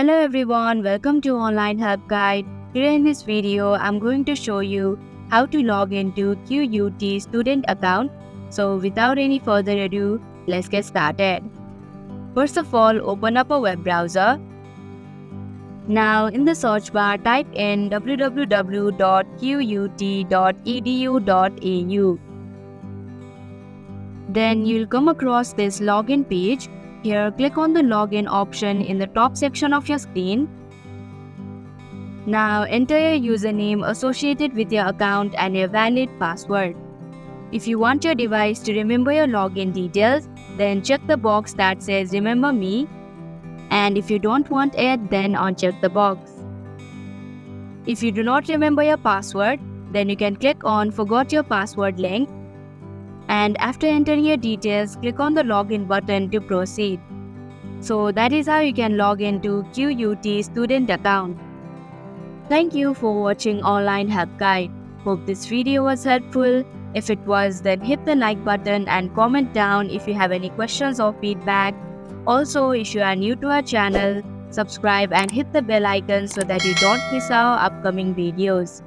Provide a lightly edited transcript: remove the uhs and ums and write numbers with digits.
Hello everyone, welcome to Online Help Guide. Today in this video, I'm going to show you how to log into QUT Student account. So without any further ado, let's get started. First of all, open up a web browser. Now in the search bar, type in www.qut.edu.au. Then you'll come across this login page. Here, click on the login option in the top section of your screen. Now enter your username associated with your account and a valid password. If you want your device to remember your login details, then check the box that says Remember Me. And if you don't want it, then uncheck the box. If you do not remember your password, then you can click on Forgot Your Password link. And after entering your details, click on the login button to proceed. So that is how you can log into QUT Student account. Thank you for watching Online Help Guide. Hope this video was helpful. If it was, then hit the like button and comment down if you have any questions or feedback. Also, if you are new to our channel, subscribe and hit the bell icon so that you don't miss our upcoming videos.